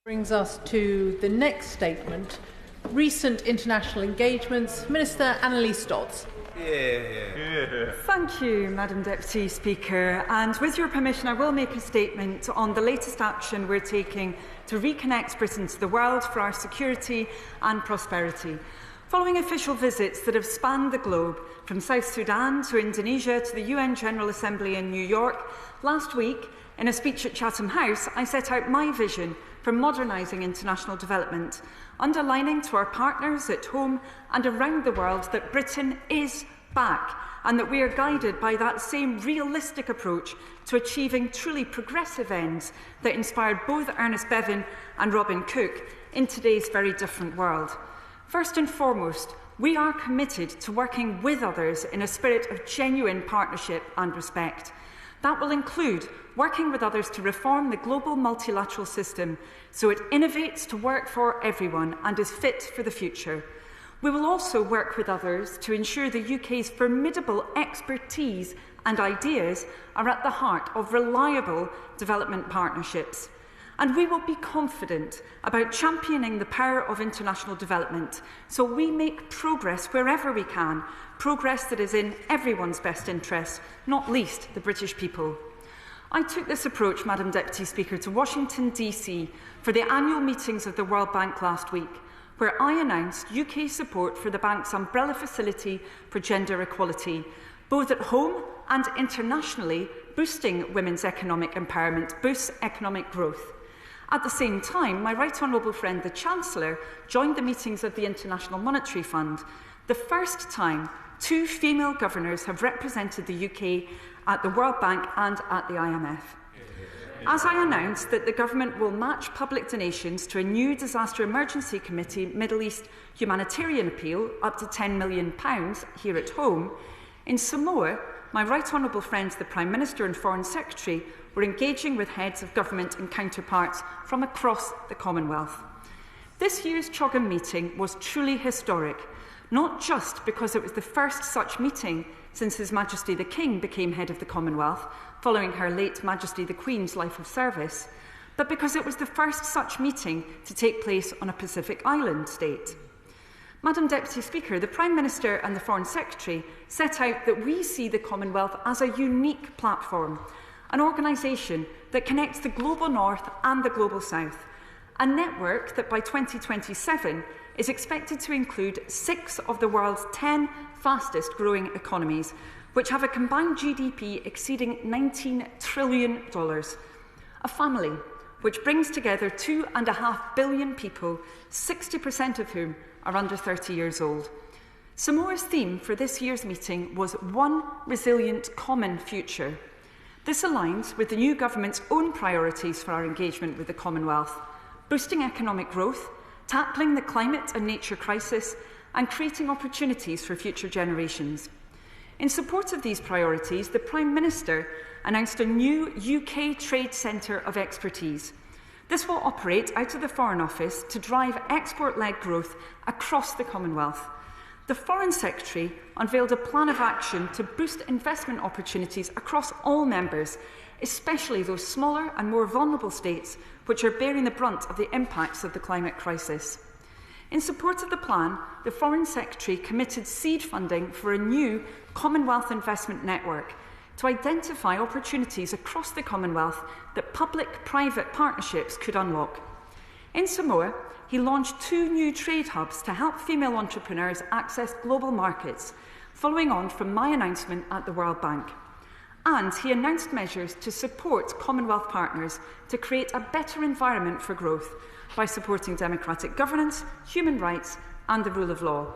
Brings us to the next statement. Recent international engagements. Minister Anneliese Dodds. Thank you, Madam Deputy Speaker. And with your permission, I will make a statement on the latest action we're taking to reconnect Britain to the world for our security and prosperity. Following official visits that have spanned the globe, from South Sudan to Indonesia to the UN General Assembly in New York, last week, in a speech at Chatham House, I set out my vision for modernising international development, underlining to our partners at home and around the world that Britain is back and that we are guided by that same realistic approach to achieving truly progressive ends that inspired both Ernest Bevin and Robin Cook in today's very different world. First and foremost, we are committed to working with others in a spirit of genuine partnership and respect. That will include working with others to reform the global multilateral system so it innovates to work for everyone and is fit for the future. We will also work with others to ensure the UK's formidable expertise and ideas are at the heart of reliable development partnerships. And we will be confident about championing the power of international development so we make progress wherever we can, progress that is in everyone's best interest, not least the British people. I took this approach, Madam Deputy Speaker, to Washington, DC for the annual meetings of the World Bank last week, where I announced UK support for the bank's umbrella facility for gender equality, both at home and internationally, boosting women's economic empowerment, boosts economic growth. At the same time, my right honourable friend, the Chancellor, joined the meetings of the International Monetary Fund, the first time two female governors have represented the UK at the World Bank and at the IMF. As I announced that the government will match public donations to a new Disaster Emergency Committee Middle East humanitarian appeal up to £10 million here at home, in Samoa, my right honourable friends, the Prime Minister and Foreign Secretary, were engaging with heads of government and counterparts from across the Commonwealth. This year's CHOGM meeting was truly historic, not just because it was the first such meeting since His Majesty the King became head of the Commonwealth, following her late Majesty the Queen's life of service, but because it was the first such meeting to take place on a Pacific Island state. Madam Deputy Speaker, the Prime Minister and the Foreign Secretary set out that we see the Commonwealth as a unique platform, an organisation that connects the global north and the global south, a network that by 2027 is expected to include 6 of the world's 10 fastest growing economies, which have a combined GDP exceeding $19 trillion, a family which brings together 2.5 billion people, 60% of whom are under 30 years old. Samoa's theme for this year's meeting was One Resilient Common Future. This aligns with the new government's own priorities for our engagement with the Commonwealth, boosting economic growth, tackling the climate and nature crisis, and creating opportunities for future generations. In support of these priorities, the Prime Minister announced a new UK Trade Centre of Expertise. This will operate out of the Foreign Office to drive export-led growth across the Commonwealth. The Foreign Secretary unveiled a plan of action to boost investment opportunities across all members, especially those smaller and more vulnerable states which are bearing the brunt of the impacts of the climate crisis. In support of the plan, the Foreign Secretary committed seed funding for a new Commonwealth Investment Network to identify opportunities across the Commonwealth that public-private partnerships could unlock. In Samoa, he launched 2 new trade hubs to help female entrepreneurs access global markets, following on from my announcement at the World Bank. And he announced measures to support Commonwealth partners to create a better environment for growth by supporting democratic governance, human rights and the rule of law.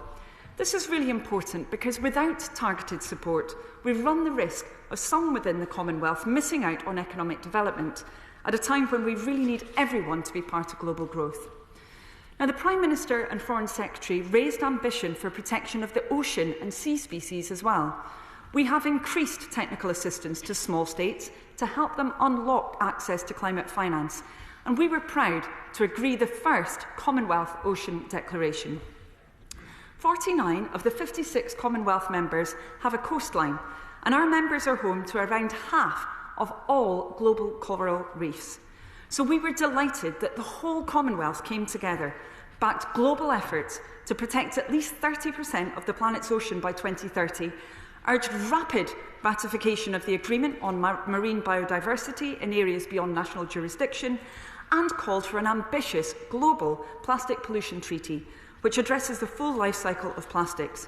This is really important because without targeted support, we run the risk of some within the Commonwealth missing out on economic development at a time when we really need everyone to be part of global growth. Now, the Prime Minister and Foreign Secretary raised ambition for protection of the ocean and sea species as well. We have increased technical assistance to small states to help them unlock access to climate finance, and we were proud to agree the first Commonwealth Ocean Declaration. 49 of the 56 Commonwealth members have a coastline, and our members are home to around half of all global coral reefs. So we were delighted that the whole Commonwealth came together, backed global efforts to protect at least 30% of the planet's ocean by 2030, urged rapid ratification of the agreement on marine biodiversity in areas beyond national jurisdiction, and called for an ambitious global plastic pollution treaty which addresses the full life cycle of plastics.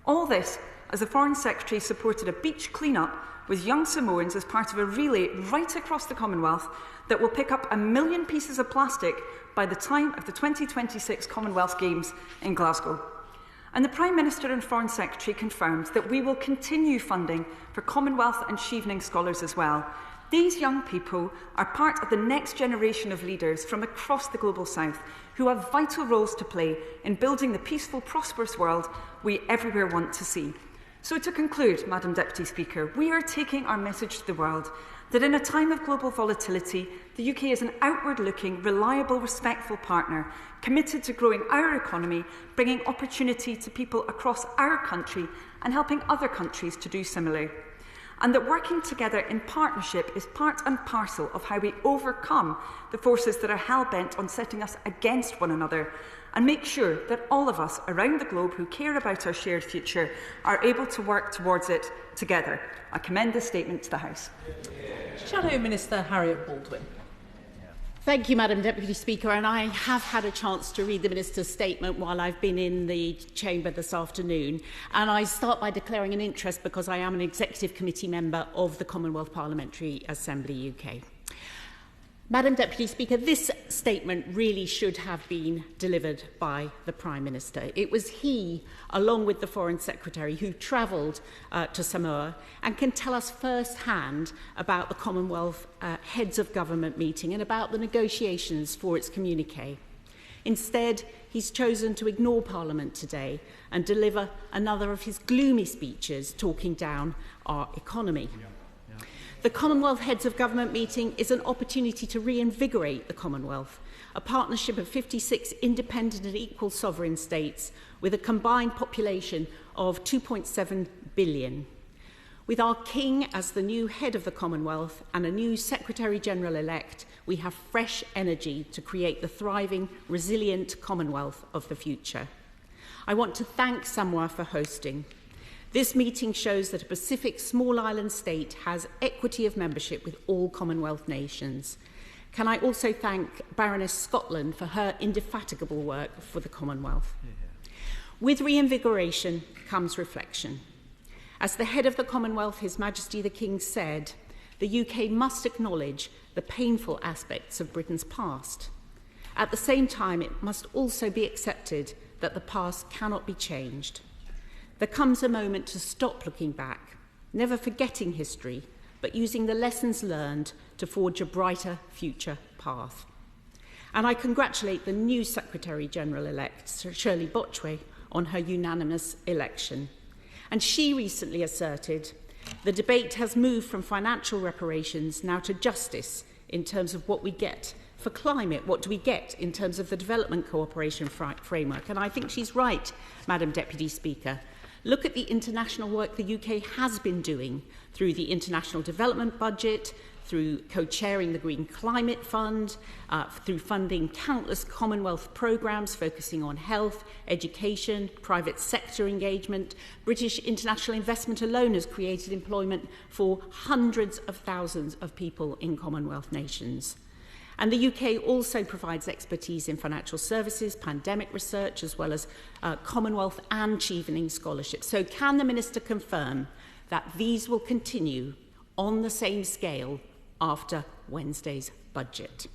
All this as the Foreign Secretary supported a beach clean-up with young Samoans as part of a relay right across the Commonwealth that will pick up 1 million pieces of plastic by the time of the 2026 Commonwealth Games in Glasgow. And the Prime Minister and Foreign Secretary confirmed that we will continue funding for Commonwealth and Chevening scholars as well. These young people are part of the next generation of leaders from across the Global South who have vital roles to play in building the peaceful, prosperous world we everywhere want to see. So to conclude, Madam Deputy Speaker, we are taking our message to the world that in a time of global volatility, the UK is an outward-looking, reliable, respectful partner, committed to growing our economy, bringing opportunity to people across our country and helping other countries to do similarly. And that working together in partnership is part and parcel of how we overcome the forces that are hell-bent on setting us against one another and make sure that all of us around the globe who care about our shared future are able to work towards it together. I commend this statement to the House. Shadow Minister Harriett Baldwin. Thank you, Madam Deputy Speaker, and I have had a chance to read the Minister's statement while I've been in the chamber this afternoon. And I start by declaring an interest because I am an Executive Committee member of the Commonwealth Parliamentary Assembly UK. Madam Deputy Speaker, this statement really should have been delivered by the Prime Minister. It was he, along with the Foreign Secretary, who travelled to Samoa and can tell us firsthand about the Commonwealth Heads of Government meeting and about the negotiations for its communiqué. Instead, he's chosen to ignore Parliament today and deliver another of his gloomy speeches talking down our economy. The Commonwealth Heads of Government meeting is an opportunity to reinvigorate the Commonwealth, a partnership of 56 independent and equal sovereign states with a combined population of 2.7 billion. With our King as the new head of the Commonwealth and a new Secretary-General-elect, we have fresh energy to create the thriving, resilient Commonwealth of the future. I want to thank Samoa for hosting. This meeting shows that a Pacific small island state has equity of membership with all Commonwealth nations. Can I also thank Baroness Scotland for her indefatigable work for the Commonwealth? With reinvigoration comes reflection. As the head of the Commonwealth, His Majesty the King said, the UK must acknowledge the painful aspects of Britain's past. At the same time, it must also be accepted that the past cannot be changed. There comes a moment to stop looking back, never forgetting history, but using the lessons learned to forge a brighter future path. And I congratulate the new Secretary-General-elect, Sir Shirley Botchway, on her unanimous election. And she recently asserted the debate has moved from financial reparations now to justice in terms of what we get for climate, what do we get in terms of the development cooperation framework. And I think she's right, Madam Deputy Speaker. Look at the international work the UK has been doing through the International Development Budget, through co-chairing the Green Climate Fund, through funding countless Commonwealth programmes focusing on health, education, private sector engagement. British international investment alone has created employment for hundreds of thousands of people in Commonwealth nations. And the UK also provides expertise in financial services, pandemic research, as well as Commonwealth and Chevening scholarships. So can the Minister confirm that these will continue on the same scale after Wednesday's budget?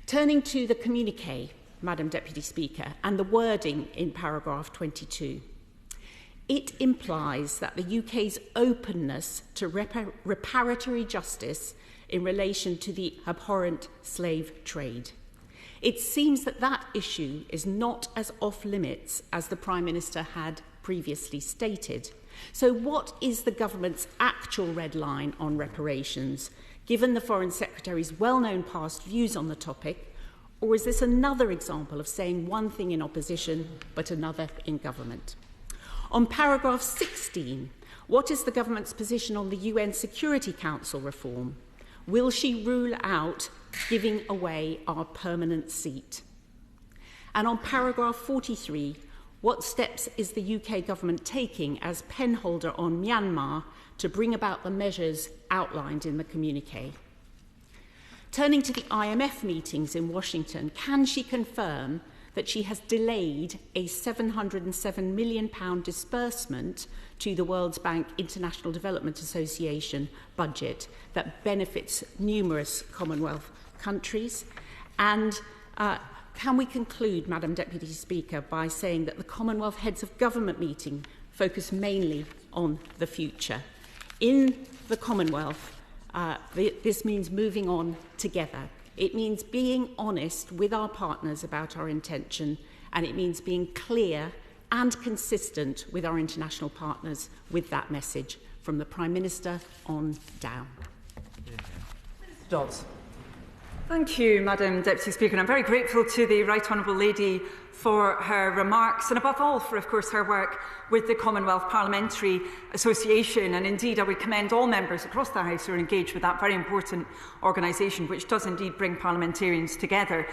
Turning to the communiqué, Madam Deputy Speaker, and the wording in paragraph 22. It implies that the UK's openness to reparatory justice in relation to the abhorrent slave trade. It seems that that issue is not as off-limits as the Prime Minister had previously stated. So what is the government's actual red line on reparations, given the Foreign Secretary's well-known past views on the topic, or is this another example of saying one thing in opposition but another in government? On paragraph 16, what is the government's position on the UN Security Council reform? Will she rule out giving away our permanent seat? And on paragraph 43, what steps is the UK government taking as penholder on Myanmar to bring about the measures outlined in the communiqué? Turning to the IMF meetings in Washington, can she confirm that she has delayed a £707 million disbursement to the World Bank International Development Association budget that benefits numerous Commonwealth countries? And can we conclude, Madam Deputy Speaker, by saying that the Commonwealth Heads of Government meeting focused mainly on the future? In the Commonwealth, this means moving on together. It means being honest with our partners about our intention, and it means being clear and consistent with our international partners with that message, from the Prime Minister on down. Dodds. Thank you, Madam Deputy Speaker. And I'm very grateful to the Right Honourable Lady for her remarks and, above all, for, of course, her work with the Commonwealth Parliamentary Association. And indeed, I would commend all members across the House who are engaged with that very important organisation, which does indeed bring parliamentarians together.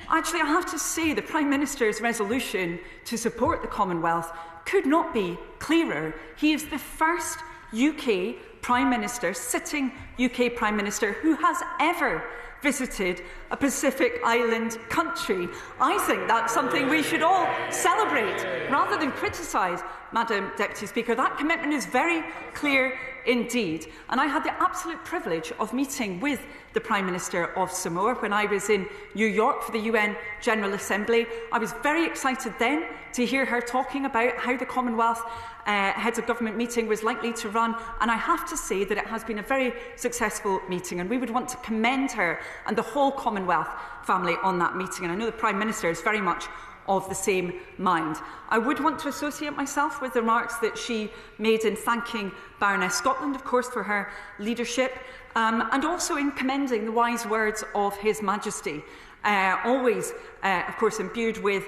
Actually, I have to say the Prime Minister's resolution to support the Commonwealth could not be clearer. He is the first UK Prime Minister, sitting UK Prime Minister, who has ever visited a Pacific island country. I think that's something we should all celebrate rather than criticise, Madam Deputy Speaker. That commitment is very clear indeed. And I had the absolute privilege of meeting with the Prime Minister of Samoa when I was in New York for the UN General Assembly. I was very excited then to hear her talking about how the Commonwealth Heads of Government meeting was likely to run, and I have to say that it has been a very successful meeting, and we would want to commend her and the whole Commonwealth family on that meeting, and I know the Prime Minister is very much of the same mind. I would want to associate myself with the remarks that she made in thanking Baroness Scotland, of course, for her leadership, and also in commending the wise words of His Majesty. Always, of course, imbued with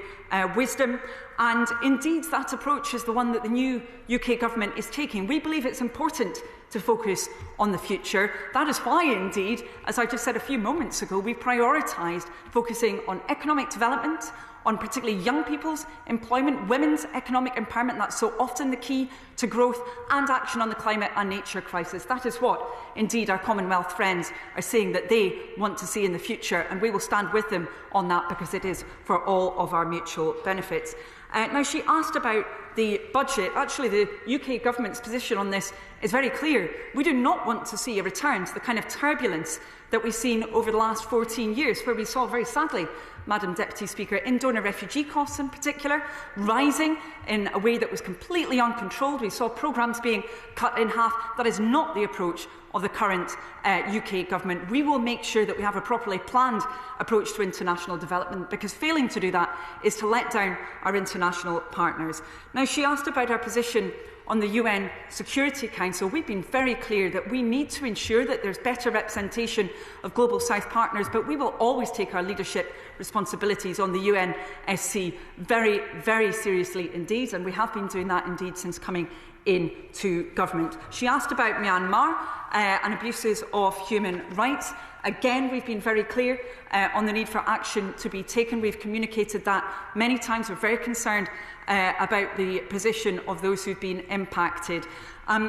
wisdom, and indeed that approach is the one that the new UK government is taking. We believe it's important to focus on the future. That is why, indeed, as I just said a few moments ago, we prioritised focusing on economic development, on particularly young people's employment, women's economic empowerment. That's so often the key to growth, and action on the climate and nature crisis. That is what, indeed, our Commonwealth friends are saying that they want to see in the future, and we will stand with them on that because it is for all of our mutual benefits. Now, she asked about the budget. Actually, the UK government's position on this is very clear. We do not want to see a return to the kind of turbulence that we've seen over the last 14 years, where we saw, very sadly, Madam Deputy Speaker, in-donor refugee costs in particular, rising in a way that was completely uncontrolled. We saw programmes being cut in half. That is not the approach of the current UK government. We will make sure that we have a properly planned approach to international development, because failing to do that is to let down our international partners. Now, she asked about our position on the UN Security Council. We've been very clear that we need to ensure that there's better representation of Global South partners, but we will always take our leadership responsibilities on the UNSC very, very seriously indeed, and we have been doing that indeed since coming into government. She asked about Myanmar and abuses of human rights. Again, we've been very clear on the need for action to be taken. We've communicated that many times. We're very concerned about the position of those who've been impacted.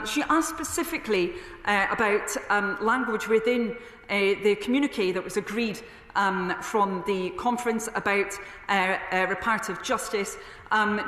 She asked specifically about language within the communiqué that was agreed from the conference about reparative justice.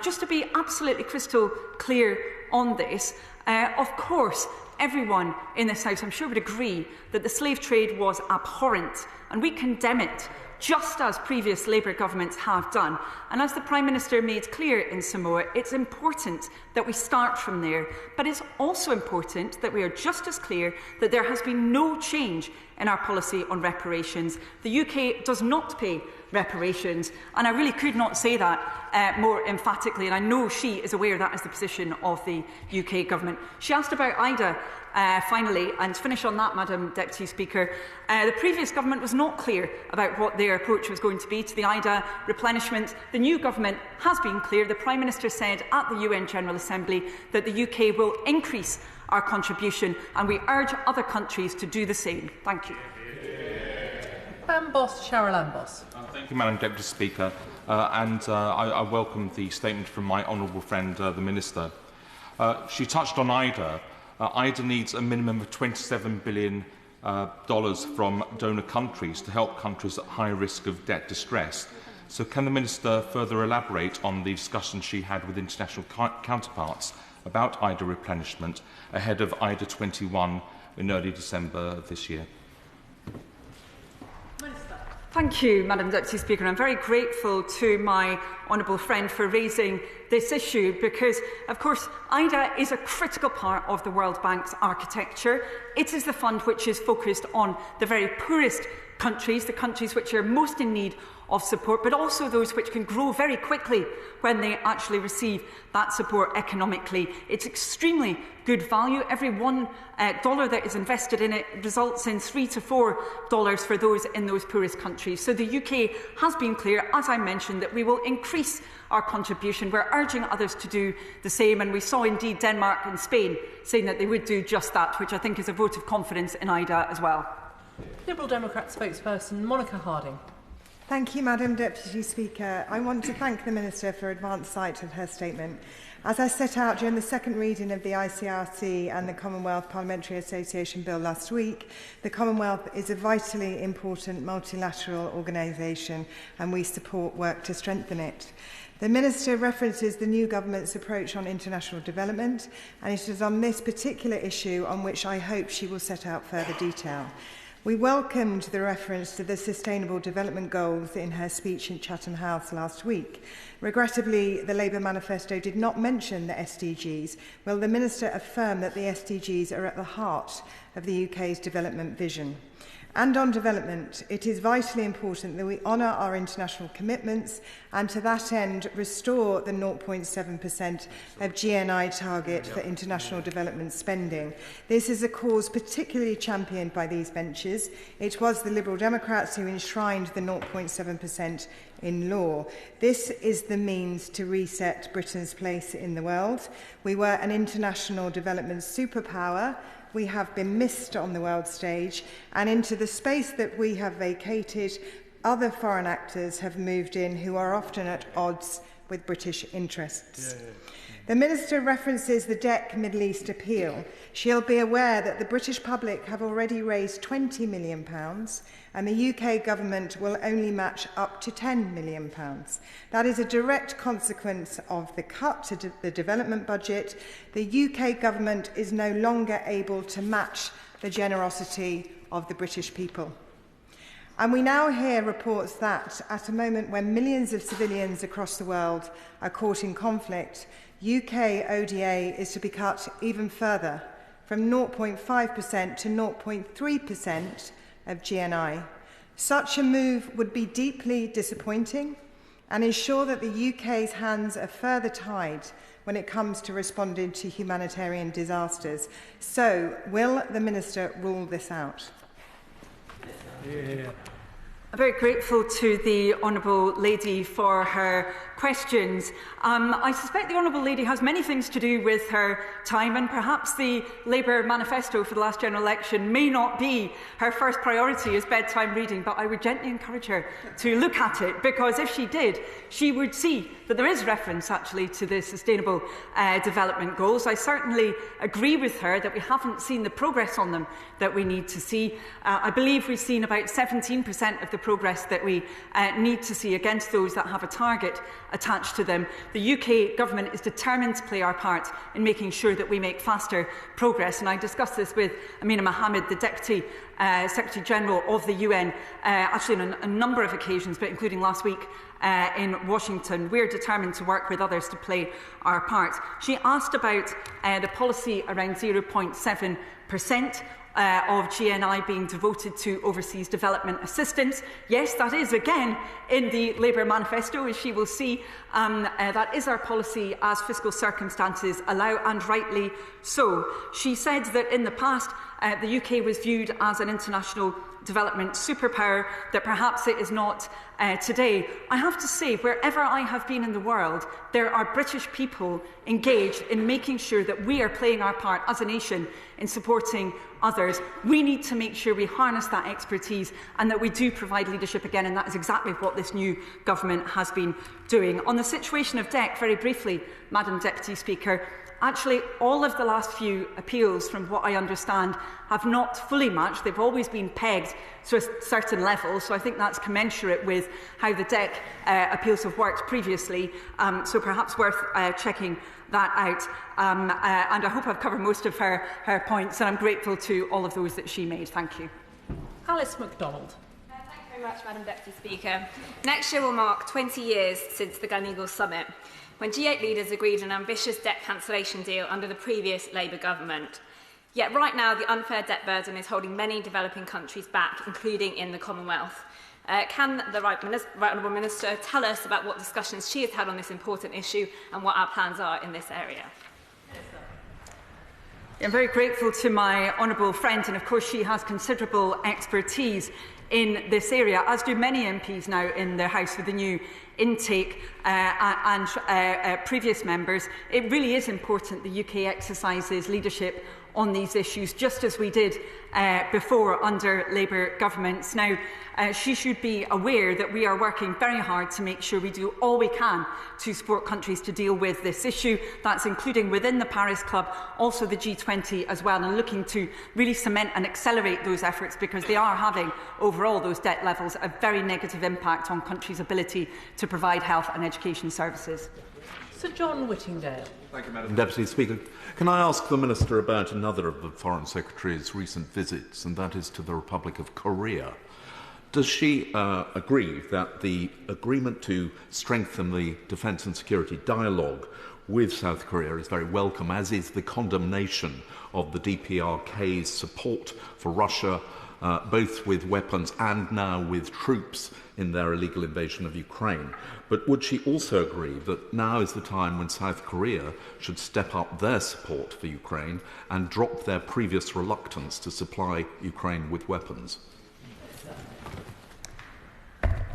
Just to be absolutely crystal clear on this, of course, everyone in this House, I'm sure, would agree that the slave trade was abhorrent, and we condemn it, just as previous Labour governments have done. And as the Prime Minister made clear in Samoa, it's important that we start from there. But it's also important that we are just as clear that there has been no change in our policy on reparations. The UK does not pay reparations, and I really could not say that more emphatically, and I know she is aware that is the position of the UK government. She asked about IDA finally, and to finish on that, Madam Deputy Speaker, the previous government was not clear about what their approach was going to be to the IDA replenishment. The new government has been clear. The Prime Minister said at the UN General Assembly that the UK will increase our contribution, and we urge other countries to do the same. Thank you. Bambos, Charalambous. Thank you, Madam Deputy Speaker. I welcome the statement from my honourable friend, the Minister. She touched on IDA. IDA needs a minimum of $27 billion from donor countries to help countries at high risk of debt distress. So can the Minister further elaborate on the discussion she had with international counterparts about IDA replenishment ahead of IDA 21 in early December of this year? Thank you, Madam Deputy Speaker. I'm very grateful to my honourable friend for raising this issue because, of course, IDA is a critical part of the World Bank's architecture. It is the fund which is focused on the very poorest countries, the countries which are most in need of support, but also those which can grow very quickly when they actually receive that support economically. It's extremely good value. Every $1 that is invested in it results in $3 to $4 for those in those poorest countries. So the UK has been clear, as I mentioned, that we will increase our contribution. We're urging others to do the same, and we saw indeed Denmark and Spain saying that they would do just that, which I think is a vote of confidence in IDA as well. Liberal Democrat spokesperson Monica Harding. Thank you, Madam Deputy Speaker. I want to thank the Minister for advance sight of her statement. As I set out during the second reading of the ICRC and the Commonwealth Parliamentary Association Bill last week, the Commonwealth is a vitally important multilateral organisation and we support work to strengthen it. The Minister references the new government's approach on international development, and it is on this particular issue on which I hope she will set out further detail. We welcomed the reference to the Sustainable Development Goals in her speech in Chatham House last week. Regrettably, the Labour manifesto did not mention the SDGs. Will the Minister affirm that the SDGs are at the heart of the UK's development vision? And on development, it is vitally important that we honour our international commitments and to that end restore the 0.7% of GNI target for international development spending. This is a cause particularly championed by these benches. It was the Liberal Democrats who enshrined the 0.7% in law. This is the means to reset Britain's place in the world. We were an international development superpower. We have been missed on the world stage, and into the space that we have vacated, other foreign actors have moved in who are often at odds with British interests. The Minister references the DEC Middle East appeal. She'll be aware that the British public have already raised £20 million and the UK government will only match up to £10 million. That is a direct consequence of the cut to the development budget. The UK government is no longer able to match the generosity of the British people. And we now hear reports that, at a moment when millions of civilians across the world are caught in conflict, UK ODA is to be cut even further, from 0.5% to 0.3% of GNI. Such a move would be deeply disappointing and ensure that the UK's hands are further tied when it comes to responding to humanitarian disasters. So, will the Minister rule this out? I'm very grateful to the Honourable Lady for her questions. I suspect the Honourable Lady has many things to do with her time, and perhaps the Labour manifesto for the last general election may not be her first priority as bedtime reading, but I would gently encourage her to look at it, because if she did, she would see that there is reference actually to the Sustainable Development Goals. I certainly agree with her that we haven't seen the progress on them that we need to see. I believe we've seen about 17% of the progress that we need to see against those that have a target attached to them. The UK government is determined to play our part in making sure that we make faster progress, and I discussed this with Amina Mohammed, the Deputy Secretary General of the UN, actually on a number of occasions, but including last week in Washington. We're determined to work with others to play our part. She asked about the policy around 0.7% of GNI being devoted to overseas development assistance. Yes, that is again in the Labour manifesto, as she will see. That is our policy as fiscal circumstances allow, and rightly so. She said that in the past the UK was viewed as an international development superpower that perhaps it is not today. I have to say, wherever I have been in the world, there are British people engaged in making sure that we are playing our part as a nation in supporting others. We need to make sure we harness that expertise and that we do provide leadership again, and that is exactly what this new government has been doing. On the situation of DEC, very briefly, Madam Deputy Speaker, actually, all of the last few appeals, from what I understand, have not fully matched. They've always been pegged to a certain level, so I think that's commensurate with how the DEC appeals have worked previously, so perhaps worth checking that out. And I hope I've covered most of her points, and I'm grateful to all of those that she made. Thank you. Alice Macdonald. Thank you very much, Madam Deputy Speaker. Next year will mark 20 years since the Gleneagles Summit, when G8 leaders agreed an ambitious debt cancellation deal under the previous Labour government. Yet right now, the unfair debt burden is holding many developing countries back, including in the Commonwealth. Can the Right Honourable Minister tell us about what discussions she has had on this important issue and what our plans are in this area? I'm very grateful to my honourable friend, and of course she has considerable expertise in this area, as do many MPs now in the House with the new intake and previous members. It really is important the UK exercises leadership on these issues, just as we did before under Labour governments. Now, she should be aware that we are working very hard to make sure we do all we can to support countries to deal with this issue. That's including within the Paris Club, also the G20 as well, and looking to really cement and accelerate those efforts, because they are having, overall, those debt levels, a very negative impact on countries' ability to provide health and education services. Sir John Whittingdale. Thank you, Madam Deputy Speaker. Can I ask the Minister about another of the Foreign Secretary's recent visits, and that is to the Republic of Korea? Does she agree that the agreement to strengthen the defence and security dialogue with South Korea is very welcome, as is the condemnation of the DPRK's support for Russia, both with weapons and now with troops in their illegal invasion of Ukraine? But would she also agree that now is the time when South Korea should step up their support for Ukraine and drop their previous reluctance to supply Ukraine with weapons?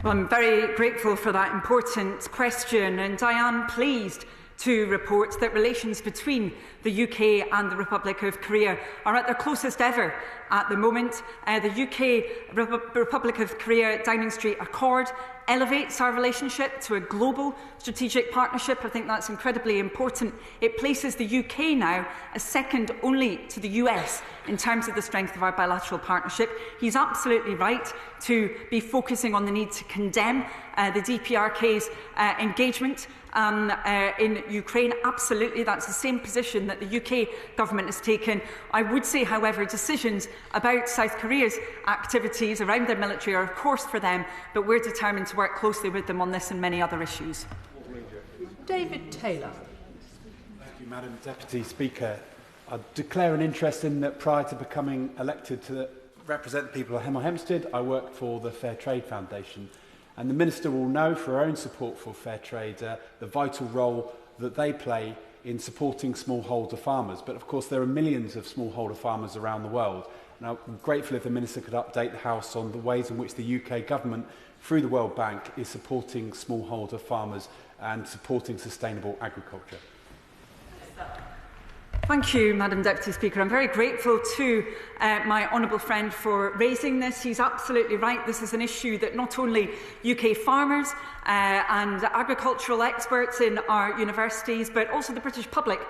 Well, I'm very grateful for that important question, and I am pleased to report that relations between the UK and the Republic of Korea are at their closest ever at the moment. The UK Republic of Korea Downing Street Accord elevates our relationship to a global strategic partnership. I think that's incredibly important. It places the UK now as second only to the US in terms of the strength of our bilateral partnership. He's absolutely right to be focusing on the need to condemn the DPRK's engagement in Ukraine. Absolutely, that's the same position that the UK government has taken. I would say, however, decisions about South Korea's activities around their military are, of course, for them, but we're determined to work closely with them on this and many other issues. David Taylor. Thank you, Madam Deputy Speaker. I declare an interest in that prior to becoming elected to represent the people of Hemel Hempstead, I worked for the Fair Trade Foundation. And the Minister will know, for her own support for fair trade, the vital role that they play in supporting smallholder farmers. But of course, there are millions of smallholder farmers around the world. And I'm grateful if the Minister could update the House on the ways in which the UK government, through the World Bank, is supporting smallholder farmers and supporting sustainable agriculture. Thank you, Madam Deputy Speaker. I'm very grateful to my honourable friend for raising this. He's absolutely right. This is an issue that not only UK farmers and agricultural experts in our universities, but also the British public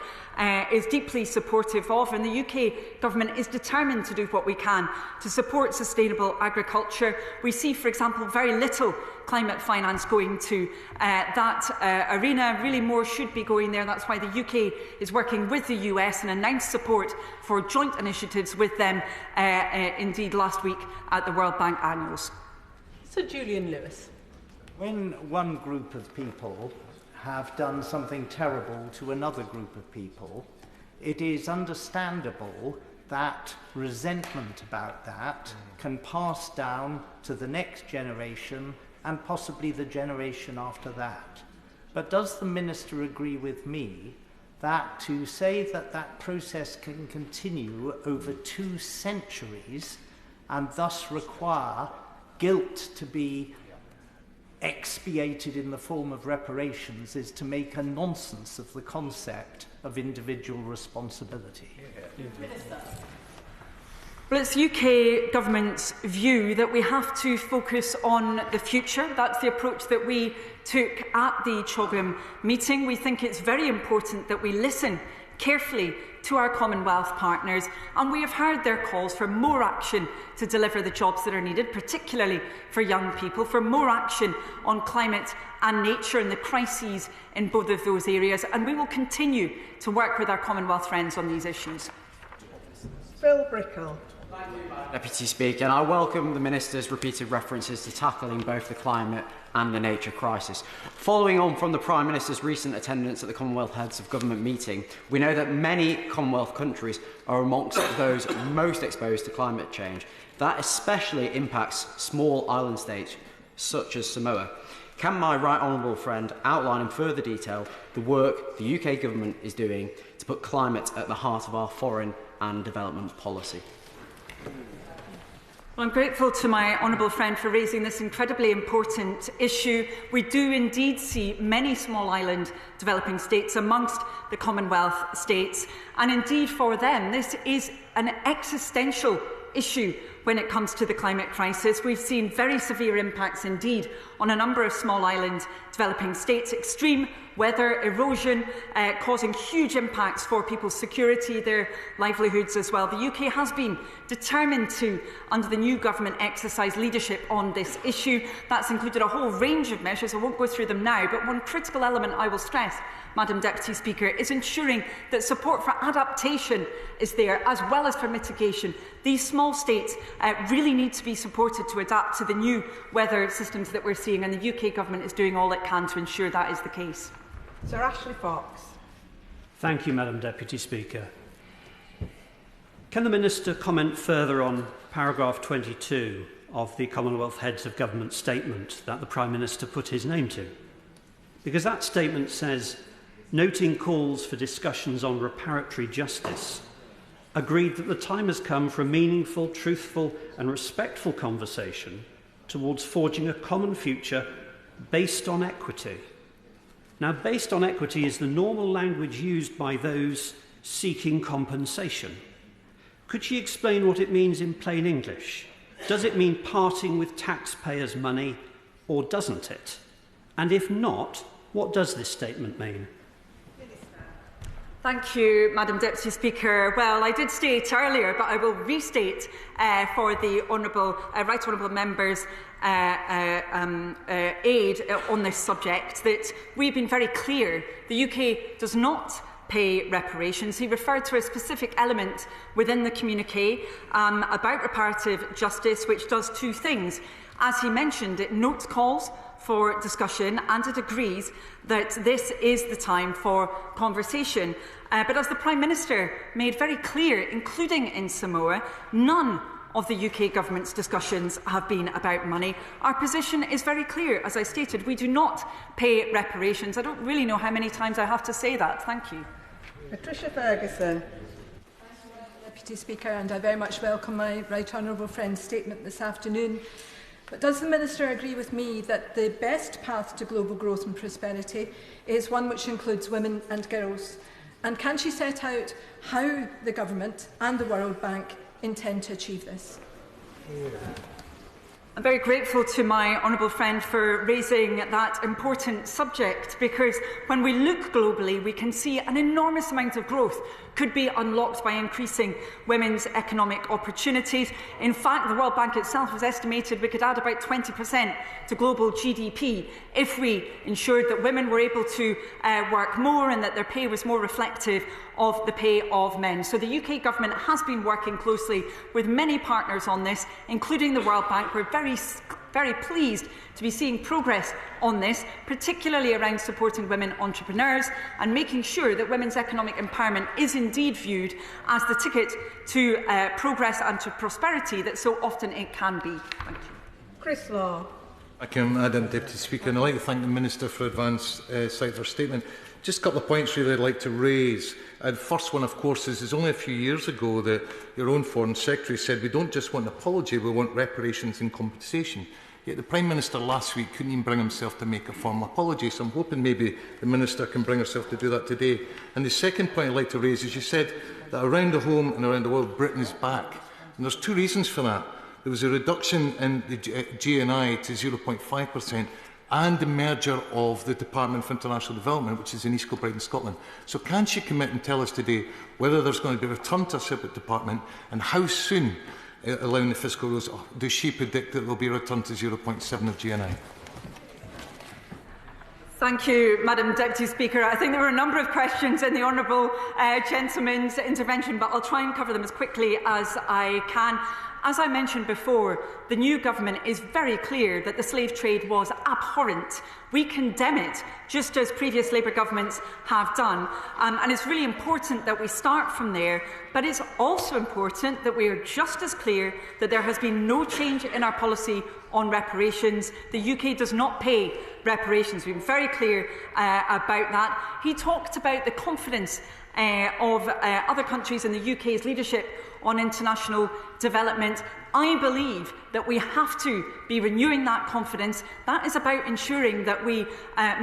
is deeply supportive of. And the UK government is determined to do what we can to support sustainable agriculture. We see, for example, very little climate finance going to that arena. Really more should be going there. That's why the UK is working with the US and announced support for joint initiatives with them indeed last week at the World Bank annuals. Sir Julian Lewis. When one group of people have done something terrible to another group of people, it is understandable that resentment about that can pass down to the next generation and possibly the generation after that. But does the Minister agree with me that to say that that process can continue over 2 centuries and thus require guilt to be expiated in the form of reparations is to make a nonsense of the concept of individual responsibility. Well, it's the UK Government's view that we have to focus on the future. That's the approach that we took at the Chatham meeting. We think it's very important that we listen carefully to our Commonwealth partners, and we have heard their calls for more action to deliver the jobs that are needed, particularly for young people, for more action on climate and nature and the crises in both of those areas, and we will continue to work with our Commonwealth friends on these issues. Phil Brickell. Deputy Speaker, and I welcome the Minister's repeated references to tackling both the climate and the nature crisis. Following on from the Prime Minister's recent attendance at the Commonwealth Heads of Government meeting, we know that many Commonwealth countries are amongst those most exposed to climate change. That especially impacts small island states such as Samoa. Can my right honourable friend outline in further detail the work the UK Government is doing to put climate at the heart of our foreign and development policy? Well, I'm grateful to my honourable friend for raising this incredibly important issue. We do indeed see many small island developing states amongst the Commonwealth states, and indeed for them this is an existential issue when it comes to the climate crisis. We've seen very severe impacts indeed on a number of small island developing states, extreme weather, erosion, causing huge impacts for people's security, their livelihoods as well. The UK has been determined to, under the new government, exercise leadership on this issue. That's included a whole range of measures. I won't go through them now, but one critical element I will stress, Madam Deputy Speaker, is ensuring that support for adaptation is there as well as for mitigation. These small states really need to be supported to adapt to the new weather systems that we're seeing, and the UK Government is doing all it can to ensure that is the case. Sir Ashley Fox. Thank you, Madam Deputy Speaker. Can the Minister comment further on paragraph 22 of the Commonwealth Heads of Government statement that the Prime Minister put his name to? Because that statement says, noting calls for discussions on reparatory justice, agreed that the time has come for a meaningful, truthful and respectful conversation towards forging a common future based on equity. Now, based on equity is the normal language used by those seeking compensation. Could she explain what it means in plain English? Does it mean parting with taxpayers' money, or doesn't it? And if not, what does this statement mean? Thank you, Madam Deputy Speaker. Well, I did state earlier, but I will restate for the right honourable members' aid on this subject that we've been very clear. The UK does not pay reparations. He referred to a specific element within the communiqué about reparative justice, which does two things. As he mentioned, it notes calls for discussion and it agrees that this is the time for conversation. But as the Prime Minister made very clear, including in Samoa, none of the UK Government's discussions have been about money. Our position is very clear. As I stated, we do not pay reparations. I don't really know how many times I have to say that. Thank you. Patricia Ferguson. Deputy Speaker, and I very much welcome my right honourable friend's statement this afternoon. But does the Minister agree with me that the best path to global growth and prosperity is one which includes women and girls? And can she set out how the Government and the World Bank intend to achieve this? I'm very grateful to my honourable friend for raising that important subject, because when we look globally, we can see an enormous amount of growth could be unlocked by increasing women's economic opportunities. In fact, the World Bank itself has estimated we could add about 20% to global GDP if we ensured that women were able to work more and that their pay was more reflective of the pay of men. So the UK Government has been working closely with many partners on this, including the World Bank. We're very pleased to be seeing progress on this, particularly around supporting women entrepreneurs and making sure that women's economic empowerment is indeed viewed as the ticket to progress and to prosperity that so often it can be. Thank you. Chris Law. Thank you, Madam Deputy Speaker. And I'd like to thank the Minister for advance sight of her statement. Just a couple of points really I'd like to raise. The first one, of course, is only a few years ago that your own Foreign Secretary said we don't just want an apology, we want reparations and compensation. Yet the Prime Minister last week couldn't even bring himself to make a formal apology, so I'm hoping maybe the Minister can bring herself to do that today. And the second point I'd like to raise is you said that around the home and around the world Britain is back. And there's two reasons for that. There was a reduction in the GNI to 0.5% and the merger of the Department for International Development, which is in East Kilbride in Scotland. So can she commit and tell us today whether there's going to be a return to a separate department and how soon, allowing the fiscal rules, does she predict that there will be a return to 0.7 of GNI? Thank you, Madam Deputy Speaker. I think there were a number of questions in the Honourable Gentleman's intervention, but I'll try and cover them as quickly as I can. As I mentioned before, the new government is very clear that the slave trade was abhorrent. We condemn it, just as previous Labour governments have done. And it's really important that we start from there, but it's also important that we are just as clear that there has been no change in our policy on reparations. The UK does not pay reparations. We've been very clear about that. He talked about the confidence of other countries in the UK's leadership on international development. I believe that we have to be renewing that confidence. That is about ensuring that we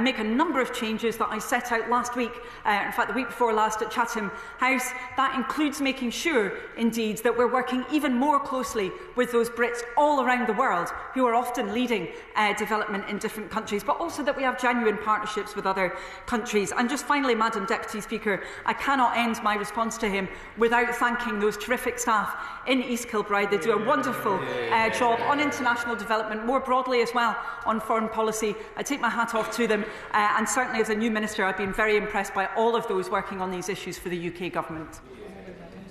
make a number of changes that I set out last week, in fact the week before last at Chatham House. That includes making sure, indeed, that we're working even more closely with those Brits all around the world who are often leading development in different countries, but also that we have genuine partnerships with other countries. And just finally, Madam Deputy Speaker, I cannot end my response to him without thanking those terrific staff in East Kilbride. They do a wonderful job on international development, more broadly as well on foreign policy. I take my hat off to them, and certainly as a new Minister I've been very impressed by all of those working on these issues for the UK Government.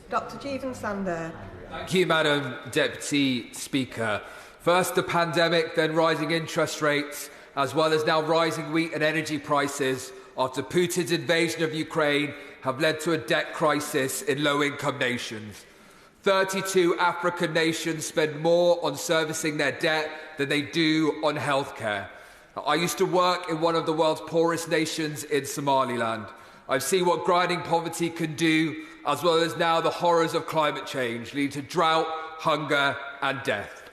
Dr Jeevan Sander. Thank you, Madam Deputy Speaker. First the pandemic, then rising interest rates, as well as now rising wheat and energy prices after Putin's invasion of Ukraine have led to a debt crisis in low-income nations. 32 African nations spend more on servicing their debt than they do on healthcare. I used to work in one of the world's poorest nations in Somaliland. I've seen what grinding poverty can do, as well as now the horrors of climate change, leading to drought, hunger and death.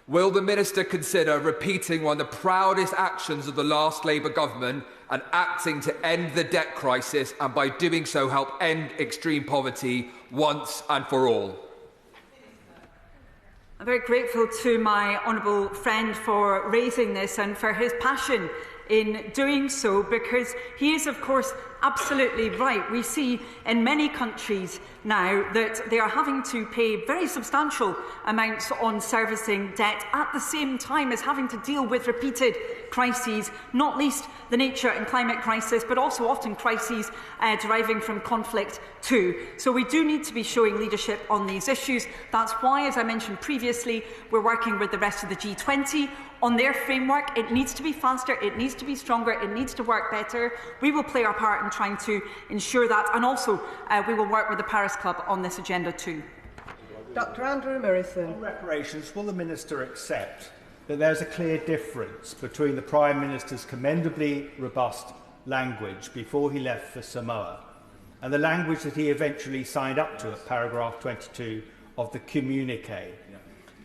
Will the Minister consider repeating one of the proudest actions of the last Labour government and acting to end the debt crisis, and by doing so help end extreme poverty once and for all? I'm very grateful to my honourable friend for raising this and for his passion in doing so, because he is, of course, absolutely right. We see in many countries now that they are having to pay very substantial amounts on servicing debt at the same time as having to deal with repeated crises, not least the nature and climate crisis, but also often crises deriving from conflict too. So we do need to be showing leadership on these issues. That's why, as I mentioned previously, we're working with the rest of the G20 on their framework. It needs to be faster, it needs to be stronger, it needs to work better. We will play our part in trying to ensure that, and also we will work with the Paris Club on this agenda too. Dr Andrew Murison. On reparations, will the Minister accept that there's a clear difference between the Prime Minister's commendably robust language before he left for Samoa and the language that he eventually signed up to at paragraph 22 of the communique?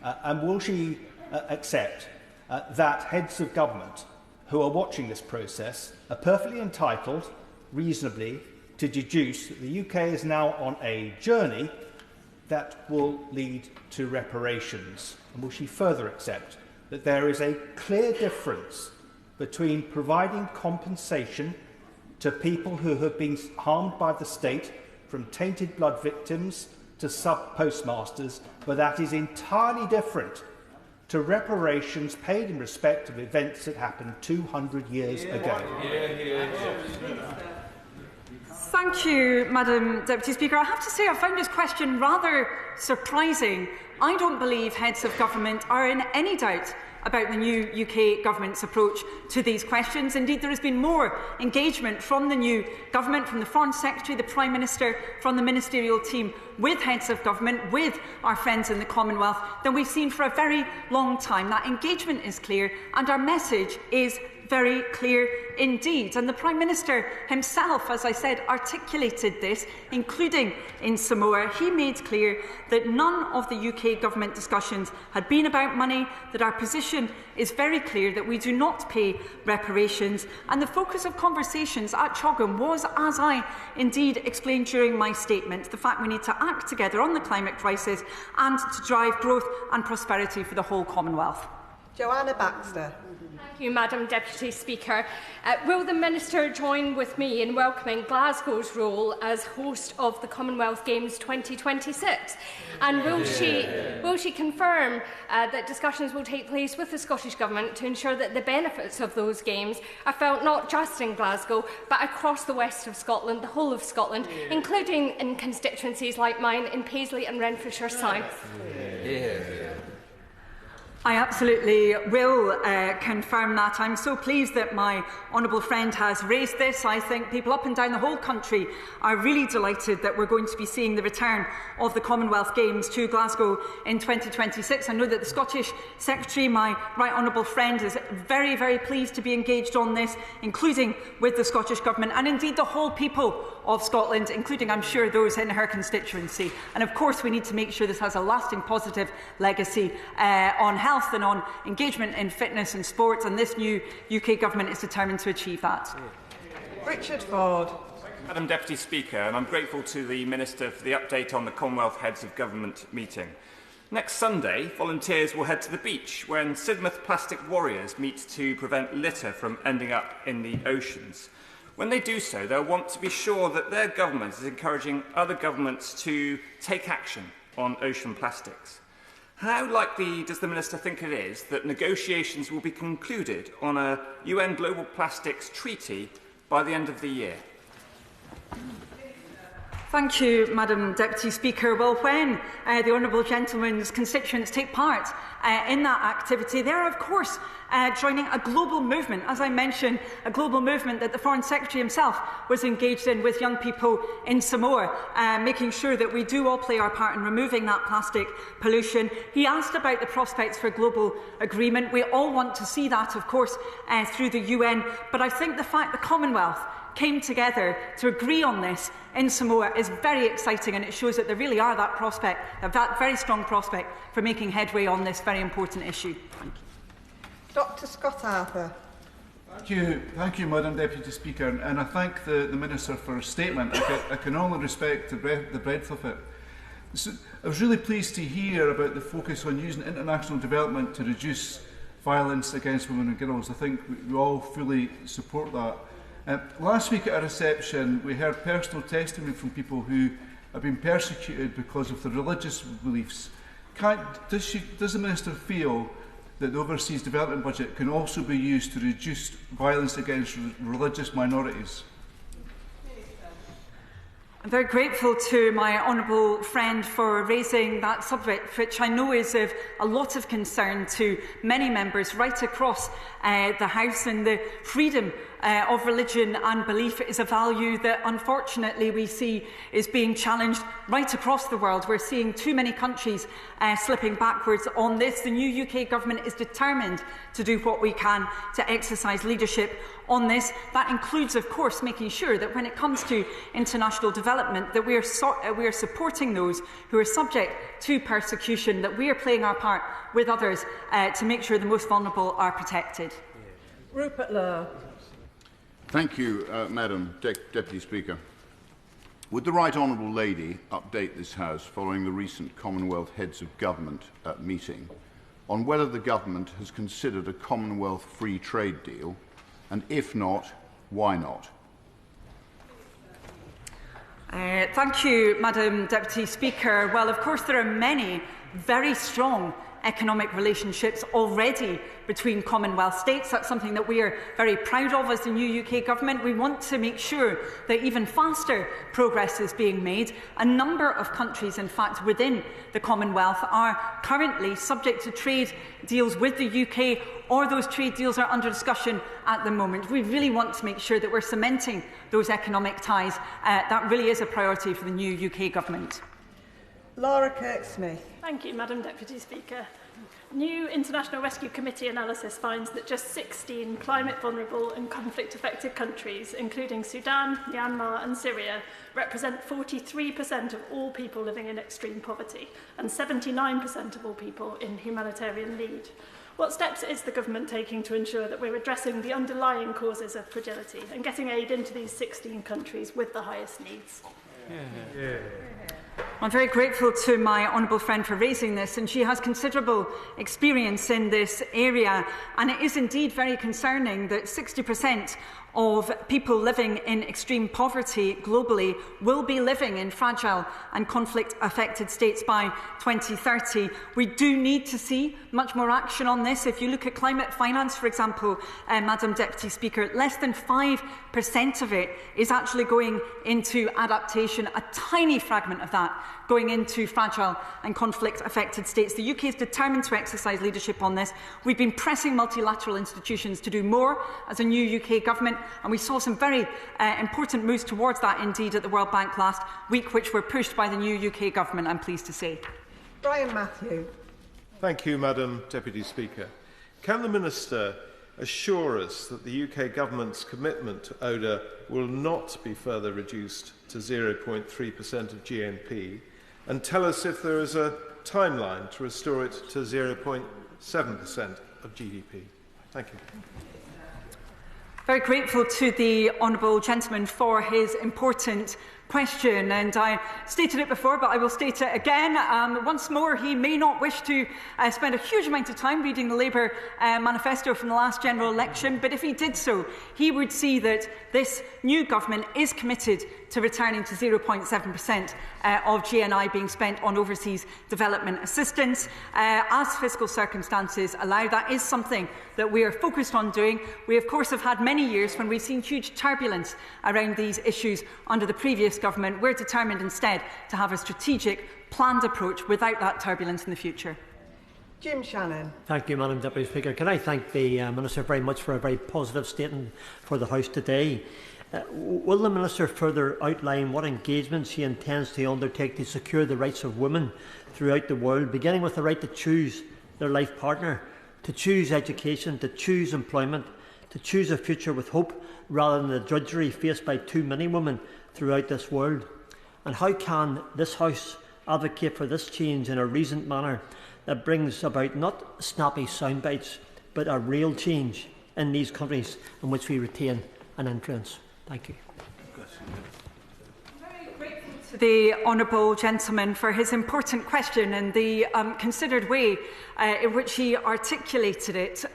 And will she accept that heads of government who are watching this process are perfectly entitled, reasonably, to deduce that the UK is now on a journey that will lead to reparations? And will she further accept that there is a clear difference between providing compensation to people who have been harmed by the state, from tainted blood victims to sub-postmasters, but that is entirely different to reparations paid in respect of events that happened 200 years ago? Thank you, Madam Deputy Speaker. I have to say I found this question rather surprising I don't believe heads of government are in any doubt about the new UK government's approach to these questions. Indeed, there has been more engagement from the new government, from the Foreign Secretary, the Prime Minister, from the ministerial team, with heads of government, with our friends in the Commonwealth, than we've seen for a very long time. That engagement is clear, and our message is very clear indeed. And the Prime Minister himself, as I said, articulated this, including in Samoa. He made clear that none of the UK government discussions had been about money, that our position is very clear, that we do not pay reparations. And the focus of conversations at Chogam was, as I indeed explained during my statement, the fact we need to act together on the climate crisis and to drive growth and prosperity for the whole Commonwealth. Joanna Baxter. Thank you, Madam Deputy Speaker. Will the Minister join with me in welcoming Glasgow's role as host of the Commonwealth Games 2026? And will she confirm that discussions will take place with the Scottish Government to ensure that the benefits of those games are felt not just in Glasgow, but across the west of Scotland, the whole of Scotland, including in constituencies like mine in Paisley and Renfrewshire South? I absolutely will confirm that. I'm so pleased that my honourable friend has raised this. I think people up and down the whole country are really delighted that we're going to be seeing the return of the Commonwealth Games to Glasgow in 2026. I know that the Scottish Secretary, my right honourable friend, is very, very pleased to be engaged on this, including with the Scottish Government and indeed the whole people of Scotland, including, I'm sure, those in her constituency. And of course we need to make sure this has a lasting positive legacy on health and on engagement in fitness and sports, and this new UK government is determined to achieve that. Richard Ford. Madam Deputy Speaker, and I'm grateful to the Minister for the update on the Commonwealth Heads of Government meeting. Next Sunday, volunteers will head to the beach when Sidmouth plastic warriors meet to prevent litter from ending up in the oceans. When they do so, they'll want to be sure that their government is encouraging other governments to take action on ocean plastics. How likely does the Minister think it is that negotiations will be concluded on a UN Global Plastics Treaty by the end of the year? Thank you, Madam Deputy Speaker. Well, when the honourable gentleman's constituents take part in that activity, they are, of course, joining a global movement, as I mentioned, a global movement that the Foreign Secretary himself was engaged in with young people in Samoa, making sure that we do all play our part in removing that plastic pollution. He asked about the prospects for global agreement. We all want to see that, of course, through the UN, but I think the fact the Commonwealth came together to agree on this in Samoa is very exciting, and it shows that there really are that very strong prospect for making headway on this very important issue. Thank you. Dr Scott Arthur. Thank you, Madam Deputy Speaker, and I thank the Minister for her statement. I can only respect the breadth of it. So, I was really pleased to hear about the focus on using international development to reduce violence against women and girls. I think we all fully support that. Last week at a reception, we heard personal testimony from people who have been persecuted because of their religious beliefs. Does the Minister feel that the overseas development budget can also be used to reduce violence against religious minorities? I'm very grateful to my honourable friend for raising that subject, which I know is of a lot of concern to many members right across the House. And the freedom of religion and belief is a value that unfortunately we see is being challenged right across the world. We're seeing too many countries slipping backwards on this. The new UK government is determined to do what we can to exercise leadership on this. That includes, of course, making sure that when it comes to international development, that we are supporting those who are subject to persecution, that we are playing our part with others to make sure the most vulnerable are protected. Rupert Law. Thank you, Madam Deputy Speaker. Would the Right Honourable Lady update this House following the recent Commonwealth Heads of Government meeting on whether the Government has considered a Commonwealth free trade deal, and if not, why not? Thank you, Madam Deputy Speaker. Well, of course, there are many very strong economic relationships already between Commonwealth states. That's something that we are very proud of as the new UK government. We want to make sure that even faster progress is being made. A number of countries, in fact, within the Commonwealth are currently subject to trade deals with the UK, or those trade deals are under discussion at the moment. We really want to make sure that we're cementing those economic ties. That really is a priority for the new UK government. Laura Kirk-Smith. Thank you, Madam Deputy Speaker. New International Rescue Committee analysis finds that just 16 climate-vulnerable and conflict-affected countries, including Sudan, Myanmar and Syria, represent 43% of all people living in extreme poverty and 79% of all people in humanitarian need. What steps is the government taking to ensure that we're addressing the underlying causes of fragility and getting aid into these 16 countries with the highest needs? I'm very grateful to my honourable friend for raising this, and she has considerable experience in this area, and it is indeed very concerning that 60% of people living in extreme poverty globally will be living in fragile and conflict-affected states by 2030. We do need to see much more action on this. If you look at climate finance, for example, Madam Deputy Speaker, less than 5% of it is actually going into adaptation, a tiny fragment of that going into fragile and conflict-affected states. The UK is determined to exercise leadership on this. We've been pressing multilateral institutions to do more as a new UK government, and we saw some very important moves towards that indeed at the World Bank last week, which were pushed by the new UK government, I'm pleased to say. Brian Matthew. Thank you, Madam Deputy Speaker. Can the Minister assure us that the UK government's commitment to ODA will not be further reduced to 0.3% of GNP, and tell us if there is a timeline to restore it to 0.7% of GDP? Thank you. Very grateful to the honourable gentleman for his important question, and I stated it before, but I will state it again. Once more, he may not wish to spend a huge amount of time reading the Labour manifesto from the last general election, but if he did so, he would see that this new government is committed to returning to 0.7% of GNI being spent on overseas development assistance. As fiscal circumstances allow, that is something that we are focused on doing. We, of course, have had many years when we've seen huge turbulence around these issues under the previous government. We're determined instead to have a strategic, planned approach without that turbulence in the future. Jim Shannon. Thank you, Madam Deputy Speaker. Can I thank the Minister very much for a very positive statement for the House today. Will the Minister further outline what engagements he intends to undertake to secure the rights of women throughout the world, beginning with the right to choose their life partner, to choose education, to choose employment, to choose a future with hope, rather than the drudgery faced by too many women throughout this world? And how can this House advocate for this change in a reasoned manner that brings about not snappy soundbites, but a real change in these countries in which we retain an influence? Thank you. The honourable gentleman for his important question and the considered way in which he articulated it.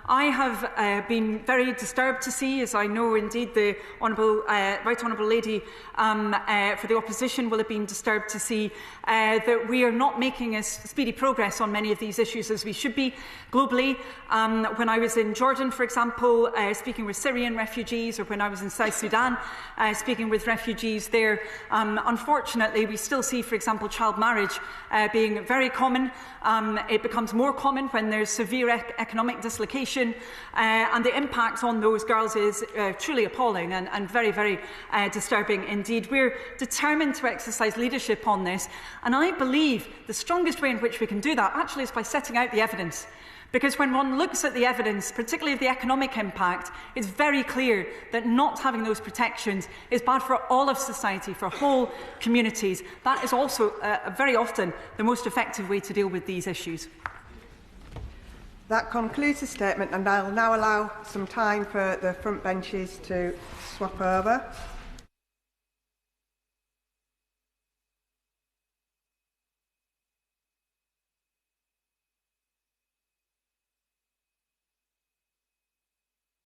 I have been very disturbed to see, as I know indeed the Right Honourable Lady for the Opposition will have been disturbed to see, that we are not making as speedy progress on many of these issues as we should be globally. When I was in Jordan, for example, speaking with Syrian refugees, or when I was in South Sudan speaking with refugees there, unfortunately we still see, for example, child marriage being very common. It becomes more common when there's severe economic dislocation, and the impact on those girls is truly appalling and very, very disturbing indeed. We're determined to exercise leadership on this, and I believe the strongest way in which we can do that actually is by setting out the evidence. Because when one looks at the evidence, particularly of the economic impact, it's very clear that not having those protections is bad for all of society, for whole communities. That is also very often the most effective way to deal with these issues. That concludes the statement, and I'll now allow some time for the front benches to swap over.